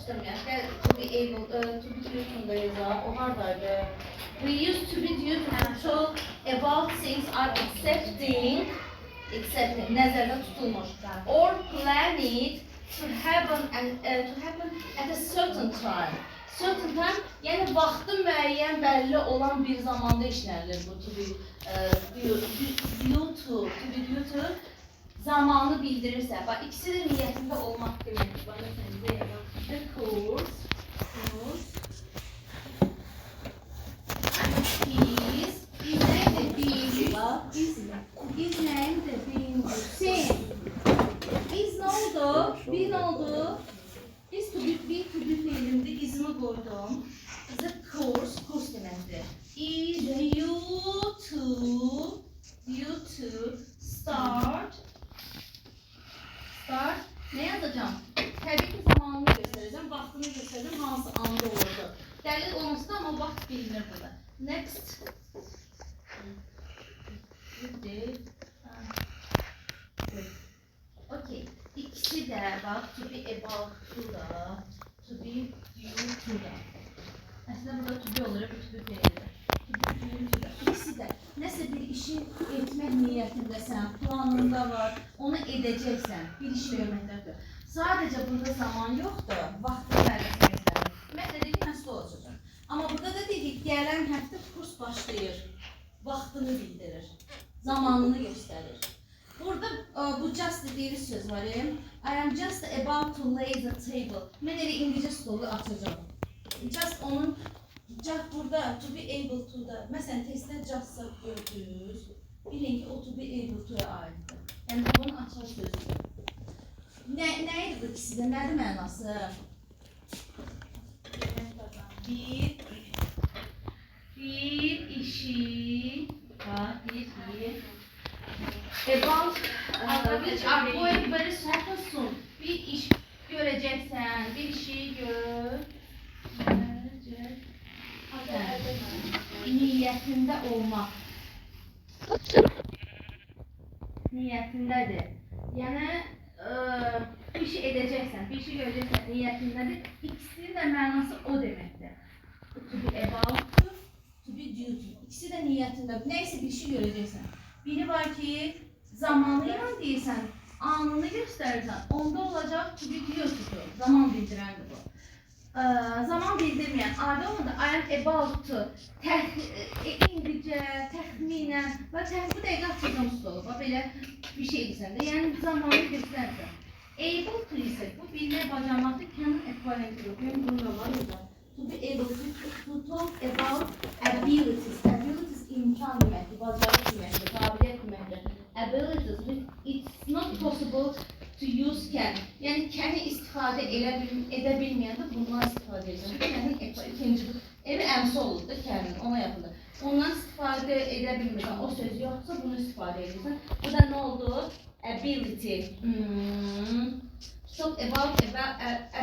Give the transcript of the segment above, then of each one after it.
İstəməyək. To be able, to be due yazaq. O hardaydı? We used to be due to control about things are accepting, nəzərdə tutulmuş. Or plan it to happen at a certain time. Certain time, yəni vaxtı müəyyən bəlli olan bir zamanda işlənilir bu to be due to zamanı bildirirsə. Bax, ikisi də niyyətində olmaq deməkdir. Bax, məsələn, the course is nədir? Is nədir? Same. Is nə oldu? Bir nə oldu? Is to be fiilimdə izini qoydum. The course deməkdir. Is you to start. Ne yazacağım? Təbii ki, zamanını göstərəcəm, vaxtını göstərəcəm, hansı anda oldu. Dəlil olması da ama vaxt bilinir burada. Next. Okay. İkisi də bax, to be about to da, to be due to da. Əslində burada to be olur, bu to be verilir. İkisi də nəsə bir işi etmək niyyətindəsən, planında var, onu edəcəksən, bir iş verməkdədir. Sadəcə burada zaman yoxdur, vaxtı gəlməsi göstərir. Mən dedik, mən stol açacağım. Amma burada da dedik, gələn həftə kurs başlayır, vaxtını bildirir, zamanını göstərir. Burada bu just dediği söz var. I am just about to lay the table. Mən elə İngilizce stolu açacağım. Just onun burada to be able to da. Məsələn, testdə just'sa gördünüz. Bilin ki, o to be able to'ya aiddir. Yəni bunun açar sözüdür. Nəydi bu ikisi də? Nədir mənası? Bir işi about which are going very soon. Bir iş göreceksen, bir işi niyyətində olmaq. Niyyətindədir. Yəni bir işi edəcəksən, bir işi görəcəksən, niyyətindədir. İkisinin də mənası o deməkdir. To be about, to be due to. İkisi də niyyətindədir. Nəysə bir işi görəcəksən. Biri var ki, zamanıyla deyirsən, anını göstərirsən, onda olacaq to be due to. Zaman bildirəndir bu. Zaman bildirməyən, adı olmadı, I am about to, indicə, təxminən, bu dəqiqə açacağım stolu, belə bir şey edirsən də, yəni zamanı göstərirsən. Able to isə, bu bilmək bacarmaqdır, can equivalent yox, yəni bunu var burada. To be able to talk about abilities. Abilities imkan deməkdir, bacarıq deməkdir, qabiliyyət deməkdir. Abilities, it's not possible to use can. Yəni can'i istifadə edə bilməyəndə bundan istifadə edəcəm. Can'in ikinci, evi əmsi olurdu can'in, ona yapıldı. Ondan istifadə edə bilmirsən, o söz yoxsa bunu istifadə edirsən. Bu da nə oldu? Ability. Talk about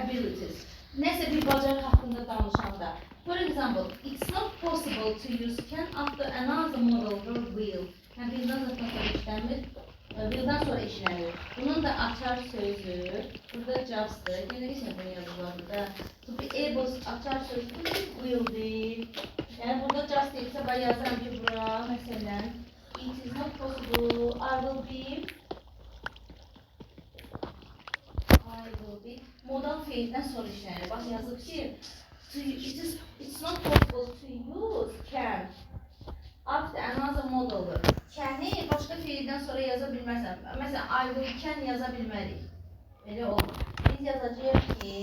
abilities. Nəsə bir bacarıq haqqında danışanda. For example, it's not possible to use can after another model will. Yəni birdən sonra işləmir. Birdən sonra işlənir. Bunun da açar sözü, burada just'dır. Yenə heç nə bunu yazılar burada. To be able açar sözü will'dir. Yəni burada just deyilsə, ben yazıram ki bura, məsələn, it is not possible, I will be. Modal feildən sonra işlənir. Bax yazıb ki, it's not possible to use can after another model. Can'i başqa feildən sonra yaza bilməsən. Məsələn, I will can yaza bilmərik. Elə olur. Biz yazacağıq ki,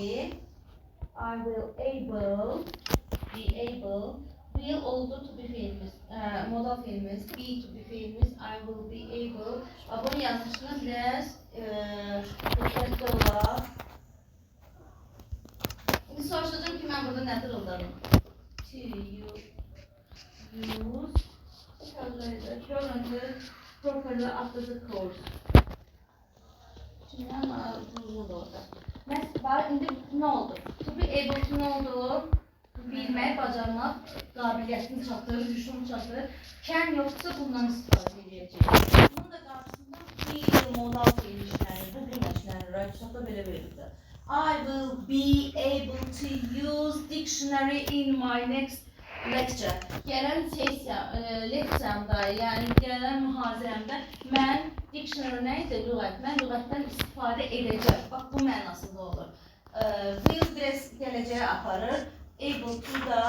I will be able. Will oldu to be feilimiz, modal feilimiz, be to be feilimiz, I will be able. Bunu yazışına biraz diqqətli olaq. İndi soruşacağım ki, mən burada nə dırıldarım? To use currently properly after the course. Şimdi ama duruldu orada. Mesela indi nə oldu? To be able to nə oldu? Bilmək, bacarmaq, qabiliyyətini çatdırır, gücünü çatdırır. Can yoxsa bundan istifadə edəcək. Bunun da qarşısında bir modal feil işlənir, bu işlənir, rəqsatda belə verildi. I will be able to use dictionary in my next lecture. Gələn leksiyamda, yəni gələn mühazirəmdə mən dictionary nə idi? Lüğət. Mən lüğətdən istifadə edəcəm. Bax, bu mənasında olur. Will biraz gələcəyə aparır. Able to da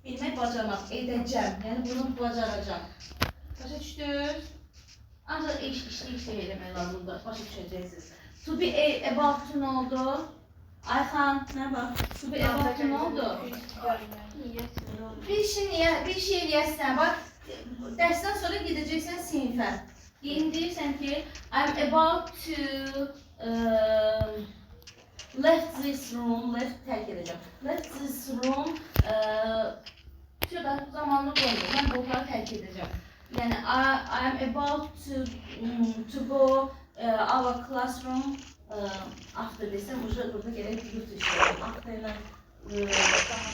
bilmək, bacarmaq, edəcəm. Yəni bunu bacaracam. Başa düşdünüz? Ancaq işli eləmək lazımdır. Başa düşəcəksiniz. To be about to nə oldu? Ayxan, nə bax? To be about to nə oldu? Bir şey eləyəsən. Bax, dərsdən sonra gedəcəksən sinifə. İndi deyirsən ki, I'm about to left this room. Left tərk edəcəm. Left this room. Şurada zamanlı qoydu. Mən bunları tərk edəcəm. Yani I am about to go our classroom after desem burada gerek yurt işlerim. After'la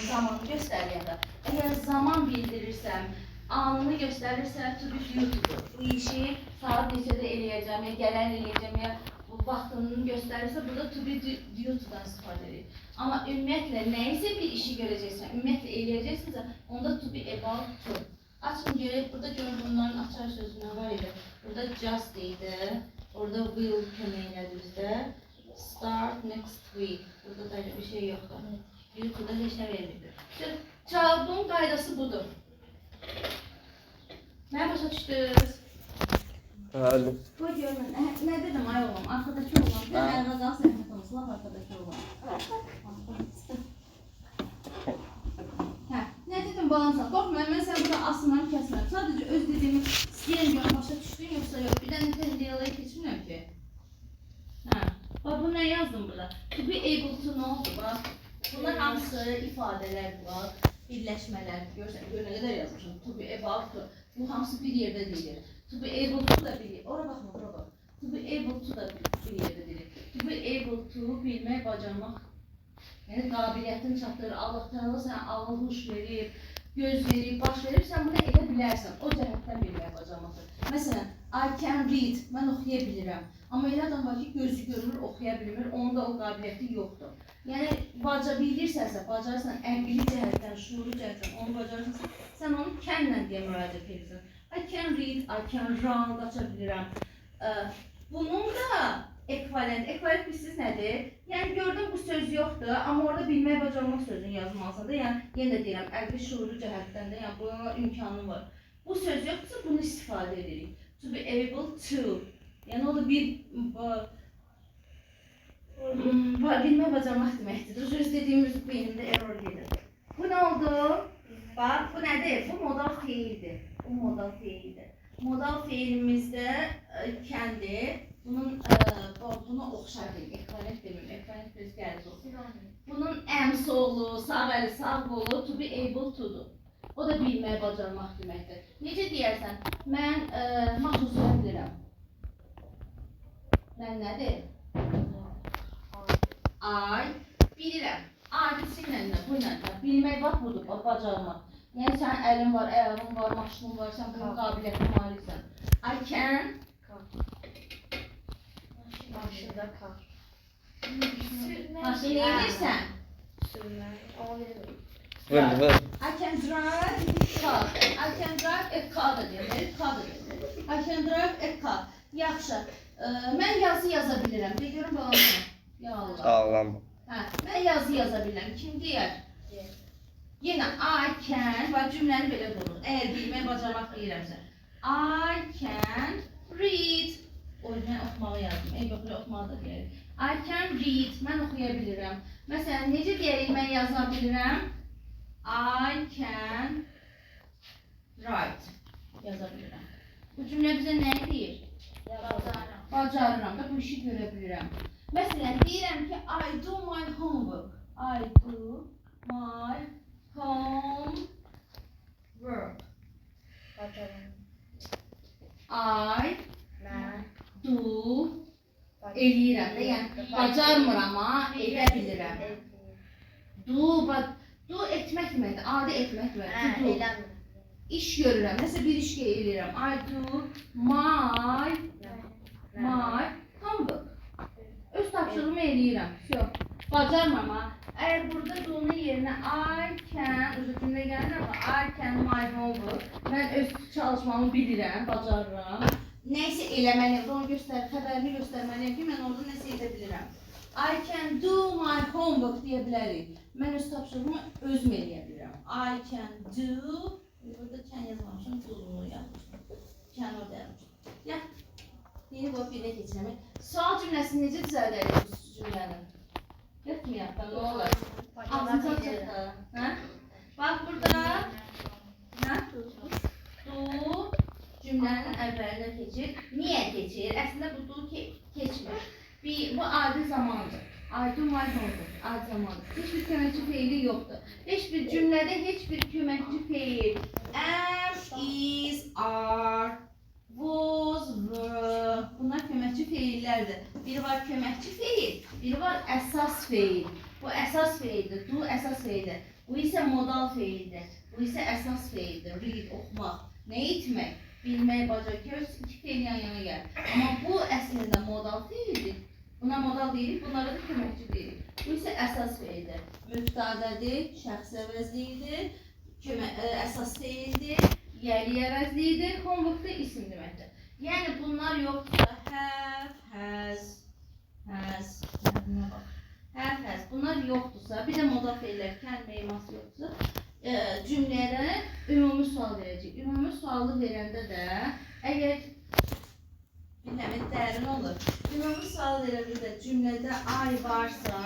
zamanı gösteriyende. Eğer zaman bildirirsem, anını gösterirse to be beautiful. Bu işi saat neçədə eləyəcəm, ya gələn eləyəcəm, ya vaxtını gösterirse burada to be duty'dan istifadə edir. Ama ümumiyyətlə nəysə bir işi görəcəksən, ümumiyyətlə eləyəcəksinsə onda to be about to. Açın görək, burada görün bunların açar sözüne var idi. Burada just idi, orada will kömək elədi bizdə. Start next week. Burada da bir şey yoxdur. YouTube'da heç nə vermirdi. Cavabın qaydası budur. Mən başa düşdünüz? Bəli. Qoy görün, nə dedim ay oğlum? Arkadakı oğlum, bir əlqazal səhət olsun, laf arkadakı oğlum. Ne dedim balansa? Qorxma, mən sən burada asmam, kəsməm. Sadəcə öz dediyimi istəyirəm görəm, başa düşdün yoxsa yox. Bir dənə təndiyalayı keçmirəm ki. Bax, bu nə yazdım burada? To be able to nə oldu? Bax, bunlar hamısı ifadələr var, birləşmələr. Görürsən, gör nə qədər yazmışım. To be about to. Bu hamısı bir yerdə deyilir. To be able to da bir yerdə. Ora baxma, ora bax. To be able to da bir yerdə deyilir. To be able to bilmək, bacarmaq. Yəni qabiliyyətin çatdırır, Allah Teala sənə ağıl huş verib, göz verib, baş verib, sən bunu edə bilərsən. O cəhətdən bilməyə bacarmaqdır. Məsələn, I can read, mən oxuya bilirəm. Amma elə adam var ki, gözü görmür, oxuya bilmir, onun da o qabiliyyəti yoxdur. Yəni, bilirsənsə, bacarırsan, əqli cəhətdən, şuuru cəhətdən, onu bacarırsansa, sən onu can-lə deyə müraciət edirsən. I can read, I can run, qaça bilirəm. Bunun da ekvivalent bilirsiniz nədir? Yəni gördüm bu söz yoxdur, amma orada bilmək, bacarmaq sözünü yazmalısan da. Yəni yenə də deyirəm, əqli şuuru cəhətdən də, yəni buna imkanı var. Bu söz yoxdursa bunu istifadə edirik. To be able to. Yəni o da bir bilmək, bacarmaq deməkdir. Söz dediyimiz beynimdə error gedir. Bu nə oldu? Bax, bu nədir? Bu modal feildir. Bu modal feildir. Modal feilimizdə kəndir. Buna oxşar deyil, ekvivalent deməyim, ekvivalent biraz qəliz olsun. Bunun əmsi olur, sağ əli, sağ qolu, to be able to'dur. O da bilmək, bacarmaq deməkdir. Necə deyərsən, mən maşın sürə bilirəm. Mən nədir? Ay, bilirəm. Ailəsiylə nə, bu ilə nə? Bilmək, bax budur, bacarmaq. Yəni sənin əlin var, ayağın var, maşının var, sən bunun qabiliyyətinə maliksən. I can Maşında kal. Maşın neyirsən? Vır. I can drive a car. I can drive a car da deyək. I can drive a car. Yaxşı. Mən yazı yaza bilirəm. Bir görüm balanı. Ya Allah. Sağlam. Mən yazı yaza bilirəm. Kim deyər? Yenə I can. Bax cümləni belə qurur. Əgər bilmək, bacarmaq deyirəmsə. I can read. Mən oxumağı yazdım. Yox, oxumağı da deyərik. I can read. Mən oxuya bilirəm. Məsələn, necə deyərik mən yaza bilirəm? I can write. Yaza bilirəm. Bu cümlə bizə nə deyir? Bacarıram da bu işi görə bilirəm. Məsələn, deyirəm ki, I do my homework. I do my homework. I do eləyirəm də, yəni bacarmıram amma edə bilirəm. Do etmək deməkdir, adi etmək deməkdir. İş görürəm, nəsə bir iş eləyirəm. I do my homework. Öz tapşırığımı eləyirəm. Bacarmama. Eğer burada do'nun yerine I can, özür cümle gelir ama I can my homework. Ben öz çalışmamı bilirəm, bacarıram. Neyse eləməliyəm, onu xəbərini göstərməliyəm ki, mən orada nəsə edə bilirəm. I can do my homework deyə bilərik. Mən öz tapşırığımı özüm eləyə bilirəm. I can do, burada can yazmamışım, do'nu yazmışım. Can orada yazmışım. Ya, yeni bu birə keçirəm. Sual cümləsini necə düzəldərik bu cümlənin? Yatmayacaq, nə olar? Ağzını açacaq. Hə? Bax burada. Hə? Do cümlənin əvvəlinə keçir. Niyə keçir? Əslində bu do keçmir. Bu adi zamandır. I do my homework. Adi zamandır. Heç bir köməkçi feili yoxdur. Heç bir cümlədə heç bir köməkçi feil. Am, is, are, was, were. Bunlar köməkçi feillərdir. Biri var köməkçi feil, biri var əsas feil. Bu əsas feildir, do əsas feildir. Bu isə modal feildir. Bu isə əsas feildir. Read, oxumaq. Nə etmək? Bilmək, bacarıq. İki feil yan yana gəlir. Amma bu əslində modal feildir. Buna modal deyirik, bunlara da köməkçi deyirik. Bu isə əsas feildir. Müftadədir, şəxs əvəzliyidir, əsas feildir, yeri əvəzliyidir, homework da isim deməkdir. Yəni bunlar yoxdursa, have, has, bunlar yoxdursa, bir də modal feillər, kəlmə iması yoxdursa, cümlələrə ümumi sual verəcək. Ümumi sualı verəndə də, əgər bilməmək dərin olur. Ümumi sual verəndə cümlədə I varsa,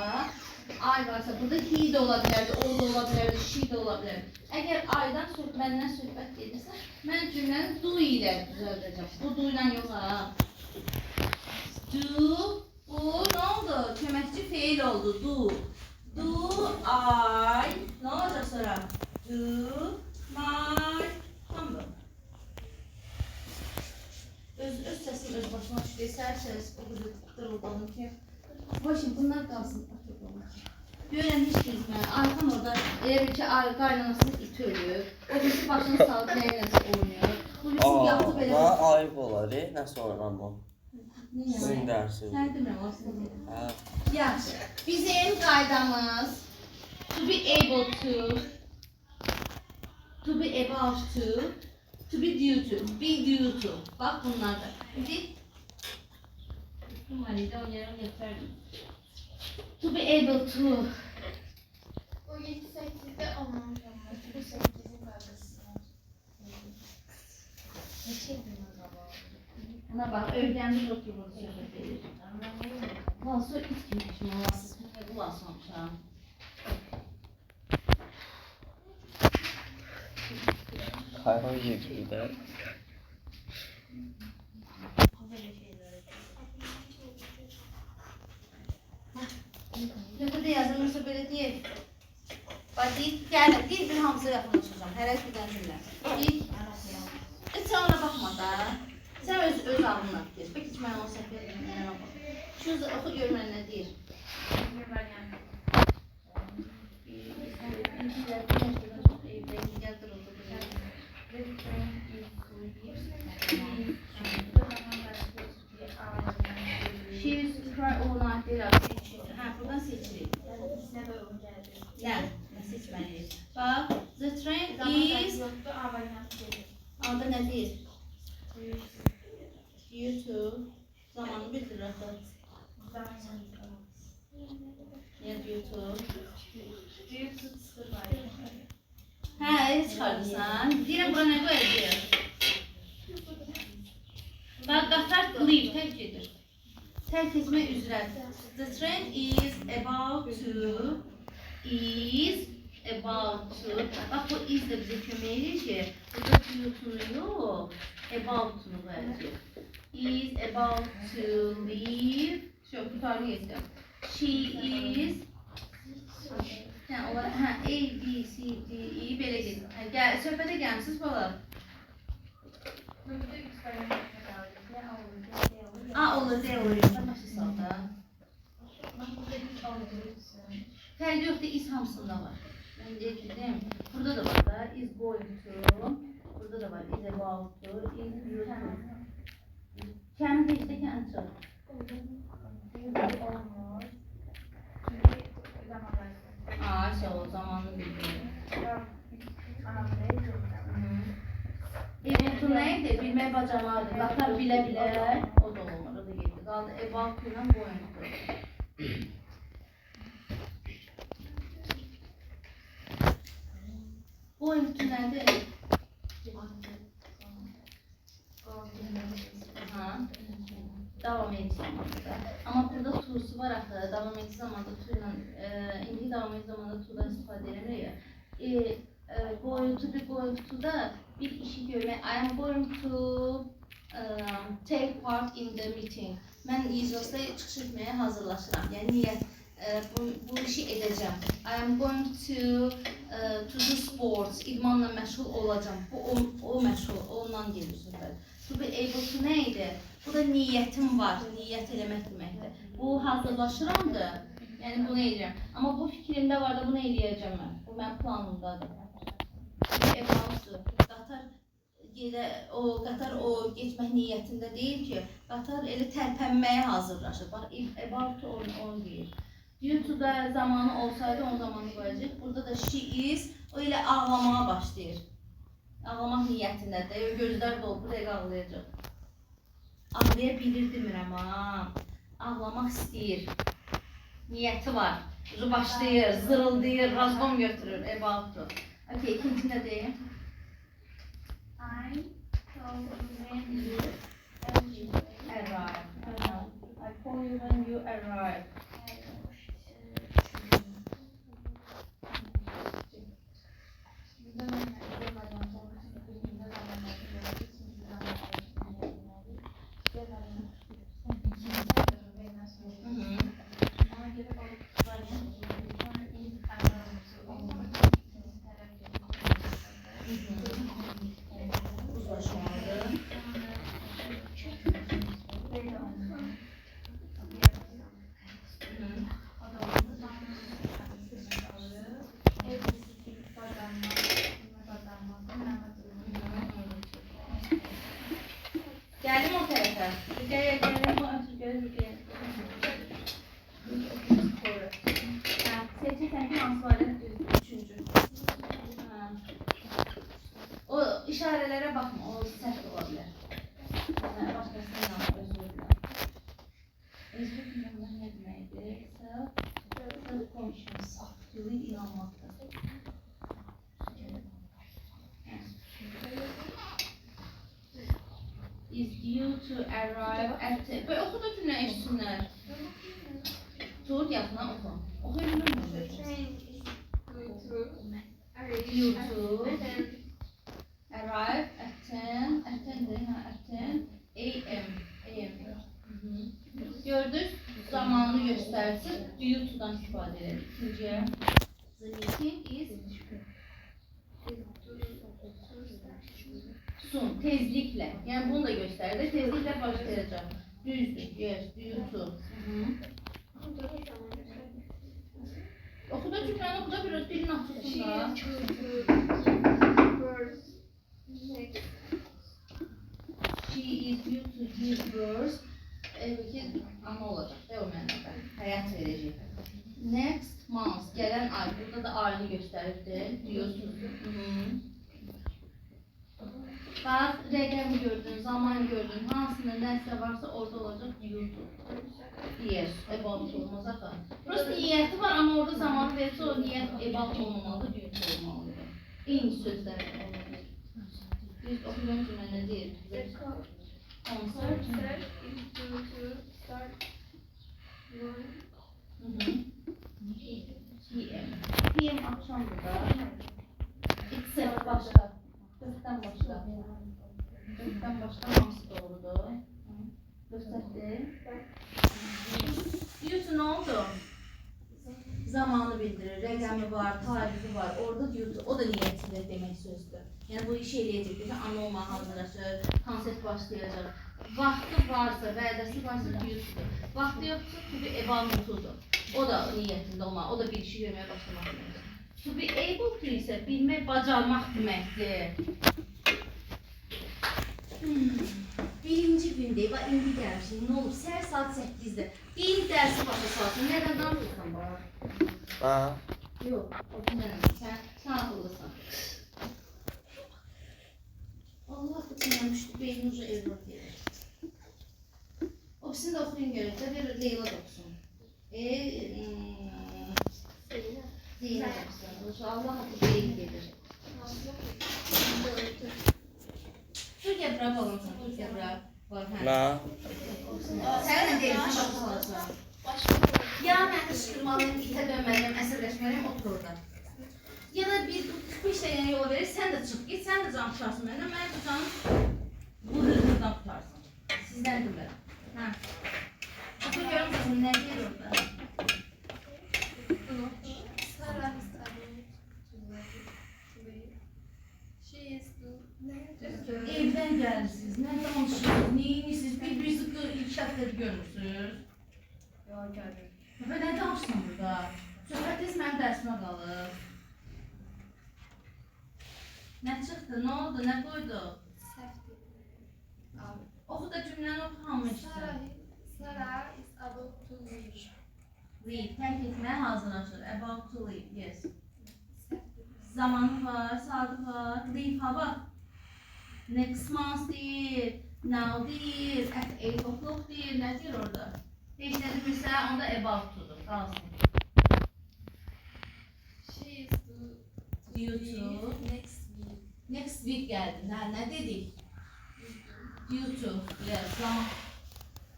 burada he də ola bilərdi, o da ola bilərdi, she də ola bilərdi. Əgər I'dan məndən söhbət edirsə, mən cümləni do ilə düzəldəcəm. Bu do ilə yox ha. Do, bu nə oldu? Köməkçi feil oldu, do. Do, I, nə olacaq sonra? Do, my, homework. Öz səsim öz başıma düşdü, sərs o qədər dırıldadım ki. Başım bunlar qalsın. Görən heç bilmən, Ayxan orada elə bir ki, qaynanasını iti ölür. O birisi başını salıb nəyinəsə oynuyor. Bu birisi yatıb elə... Ayıb olar, nəsə oynan bu? Sizin dərsiniz. Sən demirəm, aslında. Yaxşı, bizim qaydamız to be able to, to be about to be due to, be due to. Bax bunlardır. İndi, Mari'de oynayalım yeterli. To be able to. O 7-8'de olmamış ama. Bu 8'in karşısında. Ne çektin acaba? Buna bak, öğrenmiş oturmadı söhbət edir. Valsa ilk gün kimi olasız, bu asmamışam. Hayvan yedir də. Burada yazılmışsa belə deyil. Bax, gəlir, bir hamıza yaxınlaşacağım. Hərək birdən cümlə. Sən ona baxma da. Sən öz ağlına deyir. Bəlkə ki, mən o səhv edirəm, mənə bax. Şu oxu gör mənə nə deyir. She's cry all night deyir. Hə, buradan seçirik. Nə? Seçməliyik. Bax, the train is... Orada nə deyir? Due to... Zamanı bildirir axı. Niyə due to? Hə, elə çıxardırsan. Deyirəm, bura nə qoyacaq? Bax, qatar leave, tək gedir. Tərk etmək üzrədir. The train is about to, bax bu is də bizə kömək edir ki, burada due-tunu yox, about-unu qoyacaq. Is about to leave, yukarı geçdim. She is, A, B, C, D, E, belə gedir. Söhbətə gəlmişsiniz bala. A olur, D olur, başa salda. Fərqi yoxdur, is hamısında var. Mən dedim, burada da var da, is going to, burada da var, is about to, is due to. Kendi geçti, kendi çalır. Ay sağ ol, zamanını bildirir. Able to neydi? Bilmək bacarmalıdır. Qatar bilə-bilə o da olmur, o da getdi. Qaldı about to ilə going to. Going to nədir? Ha. Davam edici zamanında. Amma burada to'su var axı. Davam edici zamanda to ilə indi davam edici zamanda to'dan istifadə edirik. Going to be going to da bir işi görmək. I am going to take part in the meeting. Mən iclasda çıxış etməyə hazırlaşıram. Yəni niyyət bu işi edəcəm. I am going to do sports. İdmanla məşğul olacağam. Bu o məşğul, ondan gedir söhbət. To be able to nə idi? Bu da niyyətim var. Niyyət eləmək deməkdir. Bu hazırlaşıramdır. Yəni bunu edirəm. Amma bu fikrimdə var da bunu eləyəcəm mən. Bu mənim planımdadır. Qatar o getmək niyyətində deyil ki, qatar elə tərpənməyə hazırlaşır. Bax, about to onu deyir. Due to da zamanı olsaydı onun zamanı qoyacaq. Burada da she is, o elə ağlamağa başlayır. Ağlamaq niyyətindədir. Gözlər doldu, dəqiq ağlayacaq. Ağlayabilir demirəm ha. Ağlamaq istəyir. Niyyəti var. Başlayır, zırıldayır, razgom götürür. About to. Okay, ikinci nə deyim? I told when you Arrive. I call you when you arrive. Geldim o tarafa. Geldim o seçerken hansı var? Üçüncü. O işarelere bakma. O sert olabilir. Başkasının yanında özür dilerim. Özür dilerim ne demektir? Self-conscious. Aktivliğe inanmaktır. Is due to arrive at... Böyle oku da cümle eşitsinler. Soğuk yapma oku. Okuyabilir miyim? Due to arrive at 10 a.m. Gördük, zamanını göstersin. Due to'dan istifadə edelim. İkinciye. The meeting is soon, tezlikle. Yani bunu da gösterdi. Tezlikle başlayacağım. Düzdür, yes, due to. Oku da cümleni oku da biraz dilin açılsın da. She is due to give birth. Evet, ana olacak. Devam edelim. Hayat verecek. Next month. Gelen ay. Burada da ayını gösterdi. Diyorsunuz. Bak, rəqəmi gördün, zaman gördün. Hansında nəsə varsa orada olacaq due to. Yes, about olmaz axı. Burası niyyəti var, amma orada zamanı verirsə o niyyət about olmamalıdır, due to olmalıdır. Eyni sözlər olmalıdır. Biz oxuyan cümlə nə deyir? Concert is due to start 1 PM. PM akşamdır da. Except başqa. Dörtdən başqa. Dörtdən başqa hamısı doğrudur. Göstərdi. Due ne oldu? Zamanı bildirir, rəqəmi var, tarihi var. Orada due o da niyyətində demək sözdür. Yəni bu işi eləyəcək. Mesela ana olmağa hazırlaşır, konsert başlayacaq. Vaxtı varsa, vədəsi varsa due-dur. Vaxtı yoxsa to be able-dur. O da niyyətində olmalı, o da bir işi görməyə başlamaq deməkdir. To be able to isə bilmək, bacarmaq deməkdir. Birinci gündəyik, bax indi gəlmişim, nə olub? Səhər saat 8-də. Bir dərsi başa salsın, nədən danışırsan bana? Yox, o bilməm. Sən ağıllısın. Allah bu dinləmişdi, beynin ucu error deyir. O birisini də oxuyun görək də, bir Leyla da oxusun. Zeynə də oxusun. Allah bu beyin gedir. Türkiyə bura balansan, Türkiyə bura. Na. Sənə nə deyirsən, başa salarsan? Ya mən qışqırmalıyım, itə dönməliyim, əsirləşməliyim, otur orada. Ya da bir işləyən yol verir, sən də çıx, git, sən də can tutarsın məndən, mənə bu canı bu hırhırdan tutarsın. Sizdən bilmirəm. Hə. Otur görüm qızım, nə deyir orada? Sarah is alone today. She is Evdən gəlirsiniz, nə danışırsınız, neyinirsiniz, bir-birinizi ilk dəfədir görmürsünüz. Yox, gəlir. Və nə danışsın burada? Söhbətiniz mənim dərsimə qalıb. Nə çıxdı, nə oldu, nə qoydu? Oxu da cümləni oxu, hamı işləsin. Sarah is about to leave. Leave, tərk etməyə hazırlaşır. About to leave, yes. Zamanı var, saati var. Leave hava. Next month deyir, now deyir, at 8 o'clock deyir, nə deyir orada? Heç nə demirsə, onda about to'dur, qalsın. She is Due to next week. next week gəldi. Nə dedik? Due to, yes,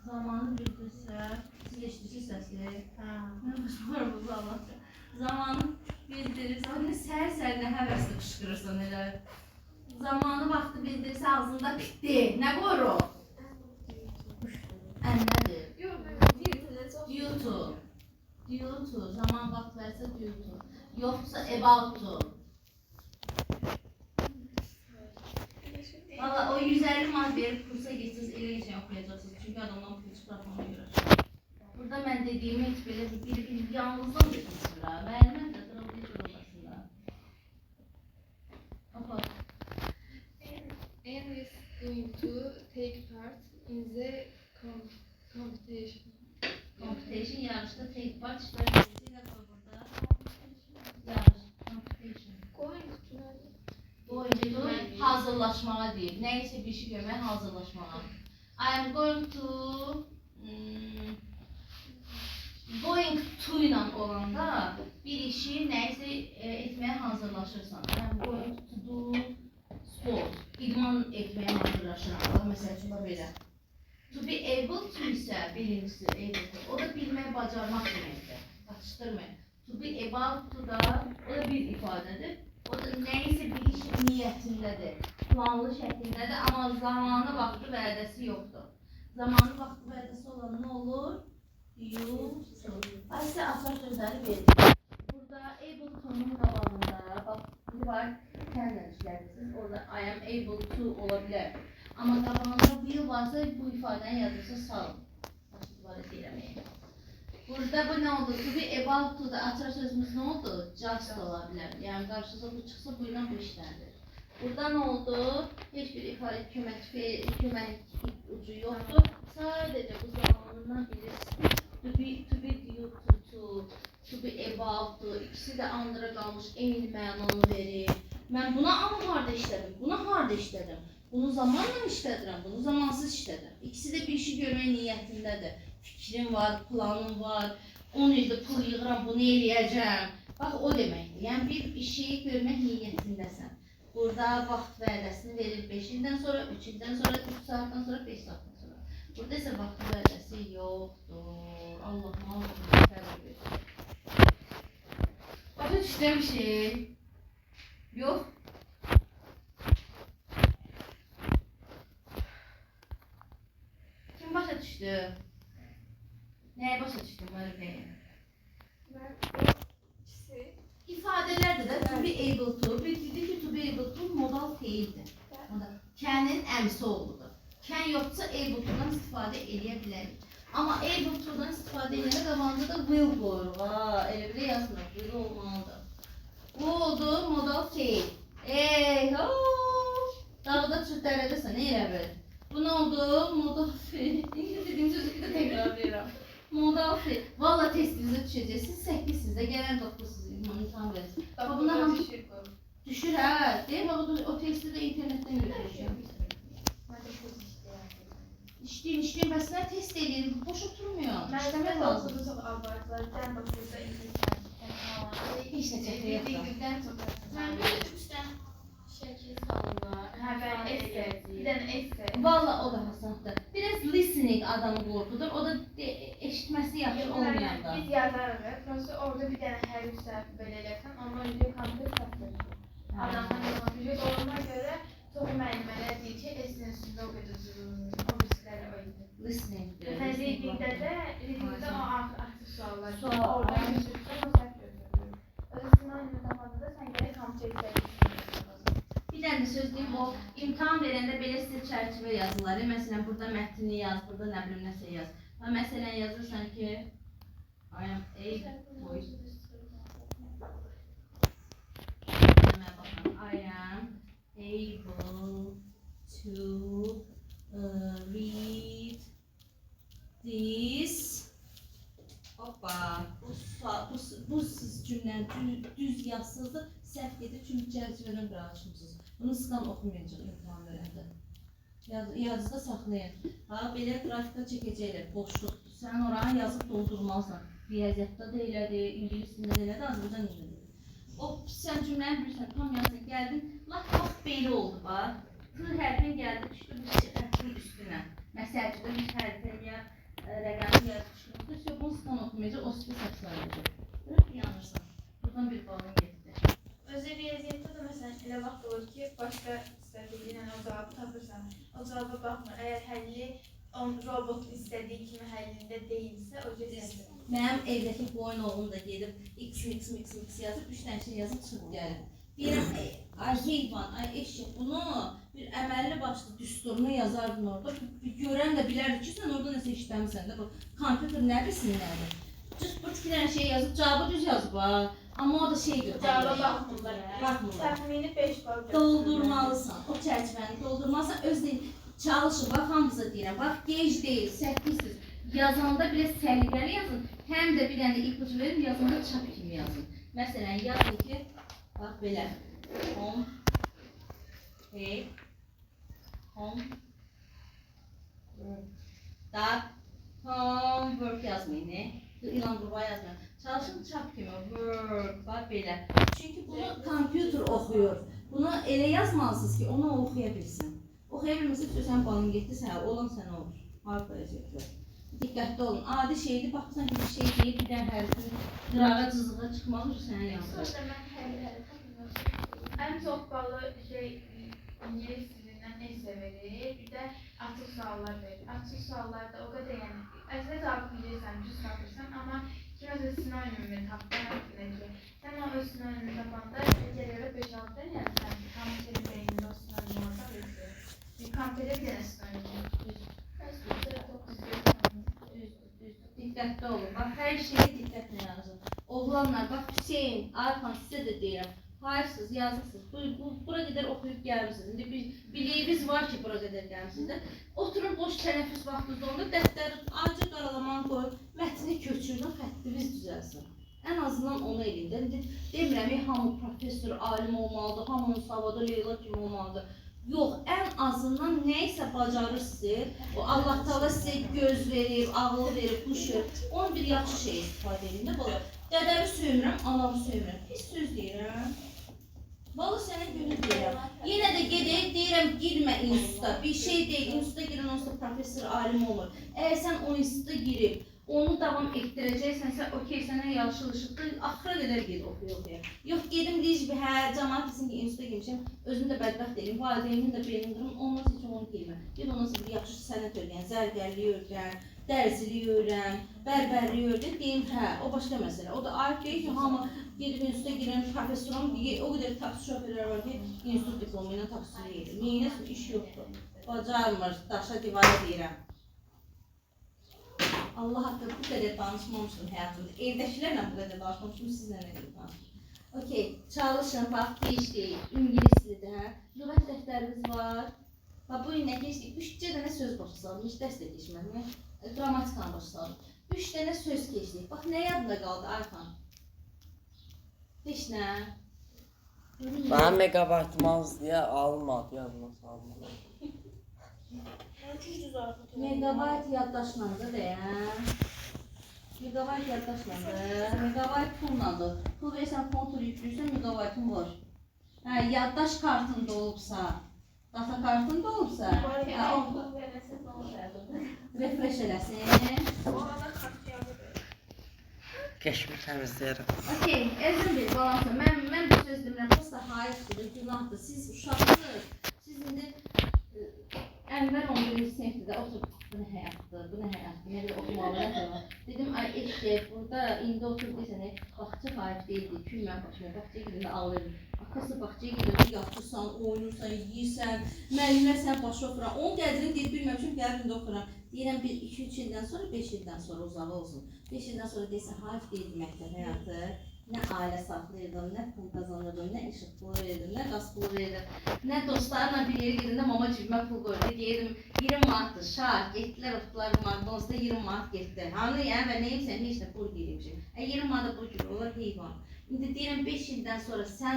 zamanı bildirsə, siz eşidirsiniz səsi. Hə, mən başlayıram bu zamanı. Zamanı bildirir, səhər-səhər nə həvəsli qışqırırsan elə. Zamanı vaxtı bildirsə ağzında bitdi. Nə qoyur o? Ənlədir. Yox, Due to. Due to. Zaman vaxt versə due to. Yoxsa about to. Valla o 150 manat verib kursa geçsiniz, elə geçən oxuyacaqsınız. Çünki adamdan pul çıxartmama görə. Burada mən dediyimi heç belə bir yalnızlıq etmişdir ha. Müəllimən də durulduğu üçün orasında. Oxu. Anne is going to take part in the competition. Competition yarışda take part işlərəsiyle koy burada. Yarış, competition. Going to hazırlaşmağa deyil. Nəysə bir şey görməyə hazırlaşmağa. I am going to going to ilə olanda bir işi nəysə etməyə hazırlaşırsan. I am going to do sport. İdman etməyə hazırlaşıram. Məsəl üçün belə. To be able to isə birincisi able to. O da bilmək, bacarmaq deməkdir. Atışdırmayın. To be about to da o da bir ifadədir. O da nəysə bir iş niyyətindədir. Planlı şəklindədir, amma zamanı, vaxtı, vədəsi yoxdur. Zamanı, vaxtı, vədəsi olan nə olur? You to. Ayrıca asal sözləri verdik. Burada able to'nun qabağında, bax, bu var, kəndən işlədirsiniz. Orada I am able to ola bilər. Amma qabağında will varsa bu ifadəni yazırsa salın. Başqa var deyirəm. Burada bu nə oldu? To be about to da açar sözümüz nə oldu? Just ola bilər. Yəni qarşınıza bu çıxsa bu ilə bu işləndir. Burada nə oldu? Heç bir ifadə kömək ucu yoxdur. Sadəcə bu zamanından bilirsiniz. To be due to be about to. İkisi də andıra qalmış eyni mənanı verir. Mən buna amma harda işlədim? Buna harda işlədim? Bunu zamanla işlədirəm, bunu zamansız işlədirəm. İkisi də bir işi görmək niyyətindədir. Fikrim var, planım var, 10 ildə pul yığıram, bunu eləyəcəm. Bax, o deməkdir. Yəni, bir işi görmək niyyətindəsən. Burada vaxt vədəsini verir 5 ildən sonra, 3 ildən sonra, 3 saatdan sonra, 5 saatdan sonra. Burada isə vaxt vədəsi yoxdur. Allah'ım, Allah'ım, fərq verir. Başa düşdüyüm şey. Yox. Kim başa düşdü? Nəyə başa düşdün, bari deyin? Mən ikisi. İfadələrdə də to be able to, bildirdi ki, to be able to modal feildir. Kənin əmsi oğludur. Kən yoxdursa able to'dan istifadə edə bilərik. Amma able to'dan istifadə edəndə qabağında da will qoyuruq. Elə belə yazmırıq, will olmalıdır. Bu oldu modal feil. Dağda çürtlərədəsən, nə elə bilir? Bu nə oldu? Modal feil. İngiliz dediyim sözü bir də təkrar verirəm. Modal feil. Valla testinizə düşəcəksiniz, 8 sizdə, gələn 9 siz imtihan laboratuvardan da burada İngilizcə falan. Heç nə çəkə yoxdur. Birdən çox Mən bir 3 dənə şəkil sallar. Həbər esse, bir dənə esse. Valla o da hasandır. Biraz listening adamı qorxudur. O da eşitməsi yaxşı olmayanda. Biz yazarıq. Prosta orada bir dənə hər bir səhv belə eləsən, amma video komplet tapdırır. Adamdan yazılmış. Ona görə çox müəllimələr deyir ki, essin üstündə o qədər durur. O birisləri o idi. Listeningdir. Məsələn, readingdə o aktiv suallar. Sual. Oradan götürürsən, o səhv götürülür. Özüsünün önünü tapanda sen gerek kamçı Bir dənə də söz deyim, o imtahan verəndə belə sizə çərçivə yazılar. Məsələn, burada mətnini yaz, burada nə bilim nəsə yaz. Və məsələn yazırsan ki, I am able to read this. Hoppa, bu siz cümlənin düz yazsızdır, səhv gedir çünki çərçivədən qıraçmışsınız. Bunu sıqan oxumayacaq imtahan verəndə. Yazıda saxlayın. Ha, belə qrafika çəkəcəklər, boşluqdur. Sən oranı yazıb doldurmalısan. Riyaziyyatda da elədir, ingilis dilində də elədir, Azərbaycan dilində də. O, sən cümləni bilirsən, tam yazın, gəldin, laf belə oldu, bax. T hərfin gəldi, düşdü bir hərfin üstünə. Məsəlcədə bir hərfin ya rəqəmi ya düşdü, bunu sıqan oxumayacaq, o sizə saxlayacaq. Bıraq yanırsan, buradan bir balın getdi. Özü riyaziyyatda da məsələn elə vaxt olur ki, başqa istədiyi o cavabı tapırsan, o cavaba baxmır. Əgər həlli robotun istədiyi kimi həllində deyilsə, o cəsədir. Mənim evdəki boyun oğlum da gedib x yazıb, 3 dənə şey yazıb çıxıb gəlir. Deyirəm, ay heyvan, ay eşək, bunu bir əməlli başlı düsturunu yazardın orada. Görən də bilərdi ki, sən orada nəsə işləmirsən də, bu kompüter nə bilsin nədir? Cırt-pırt 2 dənə şey yazıb, cavabı düz yazıb ha. Amma o da şey götürür. Cavaba baxmırlar. Baxmırlar. Təxmini 5 bal götürür. Doldurmalısan, o çərçivəni doldurmalısan, öz deyil. Çalışın, bax hamıza deyirəm, bax gec deyil, 8-siz. Yazanda belə səliqəli yazın, həm də bir dənə ipucu verin, yazanda çap kimi yazın. Məsələn, yazın ki, bax belə, home, homework yazmayın, ne? İlan qurbağa yazmayın. Çalışın çap kimi, work, bax belə. Çünki bunu kompüter oxuyur. Bunu elə yazmalısınız ki, onu oxuya bilsin. Oxuya bilməsə, sən balın getdi, sən olan sən olur. Harf vəziyyətdir. Diqqətli olun. Adi şeydir, baxırsan ki, bir şey deyib, bir dənə hərfin qırağa cızığa çıxmalı ki, sənə yazılır. Sonra mən həlləri tapmıyorum. Ən çox balı İngilis dilindən esse verir, bir də açıq suallar verir. Açıq suallarda o qədər yəni, əslində cavabı bilirsən, düz tapırsan, amma ki, məsələn, sinonimini tapdan haqqında ki, sən o öz sinonimini tapanda gəlirə 5-6 dənə, yəni sən kompüterin beynində o sinonim orada verir. Bir kompüterə bir dənə sinonim. Diqqətli olun. Bax, hər şeyi diqqətlə yazın. Oğlanlar, bax, Hüseyin, Arxan, sizə də deyirəm. Hayırsınız, yazırsınız. Bura qədər oxuyub gəlmişsiniz. İndi biliyiniz var ki, bura qədər gəlmişsiniz. Oturun, boş tənəffüs vaxtınızda onda dəftəri acı qaralamanı qoyun, mətni köçürün, xəttiniz düzəlsin. Ən azından onu eləyin. Demirəm, hamı professor, alim olmalıdır, hamının savadı Leyla kimi olmalıdır. Yox, ən azından nəysə bacarırsınız, o Allah Teala sizə göz verir, ağıl verir, quş verir, onu bir yaxşı şey istifadə edin də bala. Dədəvi söymürəm, anamı söymürəm, pis söz deyirəm. Bala sənə gönül deyirəm. Yenə də gedək, deyirəm, girmə instituta, bir şey deyil, instituta girən olsa professor, alim olur. Əgər sən o instituta girib, onu davam etdirəcəksənsə, okey, sənə yaşılışıqdır, axıra qədər ged oxuya. Yox, gedim deyəcək, hə, cəmaat desin ki, instituta girmişəm, özümü də bədbəxt edeyim, valideynin də belini qırım, ondan sonra heç onu girmə. Ged ondan sonra bir yaxşı sənət öyrən, zərgərliyi öyrən, dərziliyi öyrən, bərbərliyi öyrən, deyim, hə, o başqa məsələ. O da ayıq deyir ki, hamı gedib instituta girən professorum, o qədər taksi şoförlər var ki, institut diplomu ilə taksili gedir. Neynəsin, iş yoxdur. Bacarmır, daşa divara deyirəm. Allah haqqında bu qədər danışmamışdım həyatımda. Evdəkilərlə bu qədər danışmamışdım, sizlə nə qədər danışmışdım. Okey, çalışın, bax, gec deyil, İngilis dilidir, hə? Lüğət dəftərimiz var. Bax, bu il nə keçdik? 3 dənə söz başa saldım, heç dərs də keçmədim. Qrammatikanı başa saldım. 3 dənə söz keçdik. Bax, nə yadında qaldı, Arxan? Heç nə? Mənim megabaytım az deyə alınmadı, yadına salmadı. Megabayt yaddaşmanıdır deyəm. Megabayt yaddaşlandır, megabayt pulladır. Pul versən kontur yüklüysən, megabaytın var. Hə, yaddaş kartında olubsa, data kartında olubsa, hə, o refresh eləsin. O arada kart yazır. Keşmi təmizləyərəm. Okey, əzizim bir balansı. Mən bir söz demirəm, prosta hayıfdır, günahdır. Siz uşaqsınız, siz indi Ənvər 11-ci sinifdə oturub, bu nə həyatdır, bu nə həyatdır, nə qədər oxumalıdır. Dedim, ay eşək, burada indi oturub deyəsən, baxçı hayıf deyildi, küymən baxmıyor, baxçıya gidəndə ağlayırım. Akası baxçıya gidiyordu, yatırsan, oynursan, yiyirsən, müəllimə sən başı oxuran. Onun qədrini deyib bilməmişim, gəlbində oxuran. Deyirəm, 2-3 ildən sonra, 5 ildən sonra uzağı olsun. 5 ildən sonra deyəsən, hayıf deyildi məktəb həyatı. Nə ailə saxlayırdım, nə pul qazanırdım, nə işıq pulu verirdim, nə qaz pulu verirdim. Nə dostlarla bir yere gedəndə mama cibimə pul qoydu. Deyirdim, 20 manatdır, şah, getdilər, otdular McDonald'sda 20 manat getdi. Hanı ya, və neyimsən, heç nə pul giyirmişim. 20 manat bu gün olar, heyvan. İndi deyirəm, 5 ildən sonra sən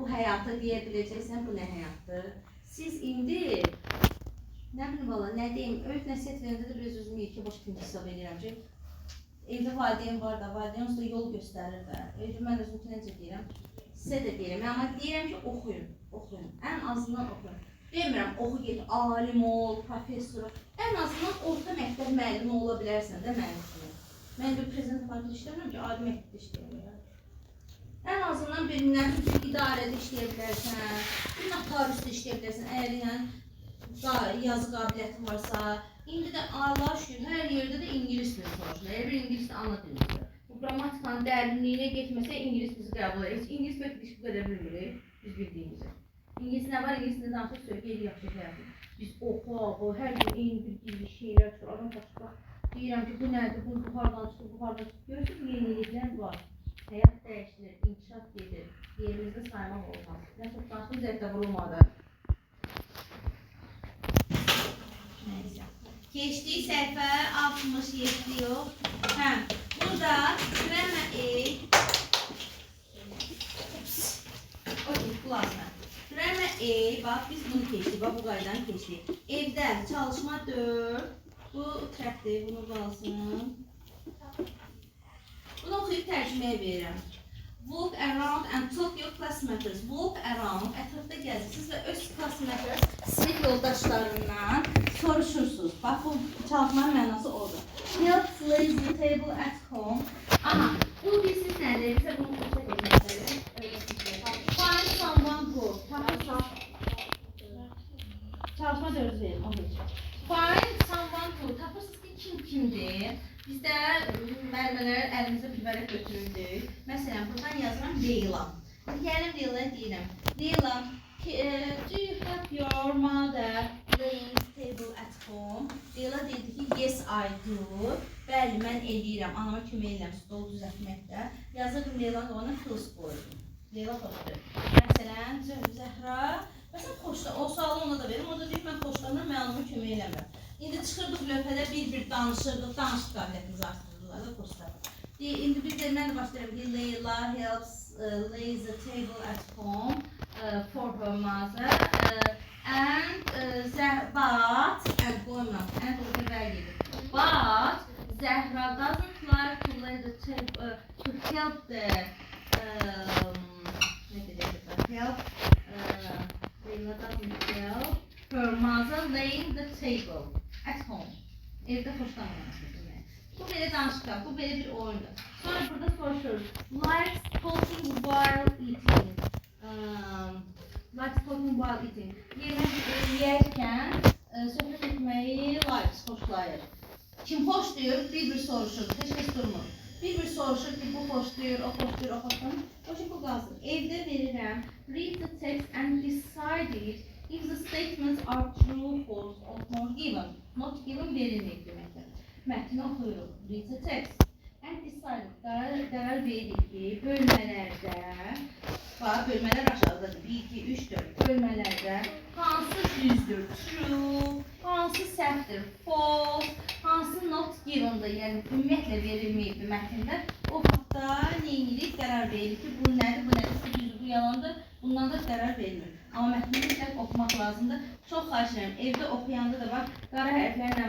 bu həyata deyə biləcəksən, bu nə həyatdır? Siz indi, nə bilim valla, nə deyim, öyüd nəsiyyət verəndə də biraz özümü yekə boş kimi hesab edirəm ki, evdə valideyn var da, valideyn olsa yol göstərir də. Evdə mən özümü necə deyirəm, sizə də deyirəm, amma deyirəm ki, oxuyun, ən azından oxuyun. Demirəm, oxu get, alim ol, professor ol, ən azından orta məktəb müəllimi ola bilərsən də mənim kimi. Mən də prezident partiyada işləmirəm ki, adi məktəbdə işləyirəm. Ən azından bir idarədə işləyə bilərsən, bir notariusda işləyə bilərsən, əgər yəni yazı qabiliyyətin varsa. İndi də Allah şükür, hər yerdə də ingilis dili soruşulur. Əgər bir ingilis də ana dilimizdir. Bu qrammatikanın dərinliyinə getməsə ingilis bizi qəbul edir. Heç ingilis məktəbdə iş bu qədər bilmirik, biz bildiyimizi. İngilis nə var, ingilisində danışıq söyləyir, yaxşı həyatım. Biz oxu, hər gün eyni bir şeylər çıxır, adam başqa. Deyirəm ki, bu nədir, bu hardan çıxır, bu hardan çıxır. Görürsünüz, yeniliklər var. Həyat dəyişilir, inkişaf gedir. Yerimizdə saymaq olmaz. Nə çox danışdım, zəftə vurulmadı. Neyse. Geçtiği sayfa 67 yok. Ha, burada grammar A. Okey, kulağına. Grammar A, bak biz bunu geçtik, bak bu qaydan geçtik. Evdə çalışma 4. Bu trəkdir, bunu qalsın. Bunu oxuyub tərcüməyə verirəm. Walk around and talk your classmates. Walk around, ətrafda gəzirsiniz və öz classmates, sinif yoldaşlarından soruşursunuz. Bax, bu çalışmanın mənası odur. Help lazy table at home. Aha, bu bilsiz nədir? Bizə bunu oxuya bilməkdir. Find someone who. Çalışma dördü verin, onu verin. Find someone who. Tapırsınız ki, kimdir? Bizdə müəllimələr əlimizdə bir vərəq götürürdük. Məsələn, buradan yazıram Leyla. Gəlim Leyla'ya deyirəm. Leyla, do you have your mother laying table at home? Leyla deyirdi ki, yes I do. Bəli, mən eləyirəm. Anama kömək eləyirəm stol düzəltməkdə. Yazırdım Leyla'nın qabağına plus qoydum. Leyla xoşdur. Məsələn, Zəhra, məsələn xoşdur. O sualı ona da verim. O da deyir, mən xoşlanıram, mən anama kömək eləmirəm. İndi çıxırdıq lövhədə bir danışırdıq, danışıq qabiliyyətimizi artırırdılar da postlar. İndi biz də mən də başlayırım ki, Leyla helps lay the table at home for her mother and qoymam, and orada bəy gedir. But Zəhra doesn't like to lay the table to help the Leyla doesn't help her mother laying the table at home. Evdə xoşlanmıram. Bu belə danışıq, bu belə bir oyundur. Sonra burada soruşuruz. Likes talking while eating. Likes talking while eating. Yemək yeyərkən söhbət etməyi likes, xoşlayır. Kim xoşlayır? Bir soruşur. Heç kəs durmur. Bir soruşur ki, bu xoşlayır, o xoşlayır, o xoşlayır. O şey bu qalsın. Evdə verirəm. Read the text and decide it if the statements are true, false, or not given. Not given verilməyib deməkdir. Mətni oxuyuruq. Read the text. And decide. Qərar veririk ki, bölmələrdə, bax, bölmələr aşağıdadır. 1, 2, 3, 4. Bölmələrdə hansı düzdür? True. Hansı səhvdir? False. Hansı not given'dır? Yəni, ümumiyyətlə verilməyib mətndə. O vaxtda neyinirik? Qərar veririk ki, bu nədir, bu düzdür, bu yalandır. Bundan da qərar verilmir. Amma mətni mütləq oxumaq lazımdır. Çox xahiş edirəm. Evdə oxuyanda da bax, qara hərflərlə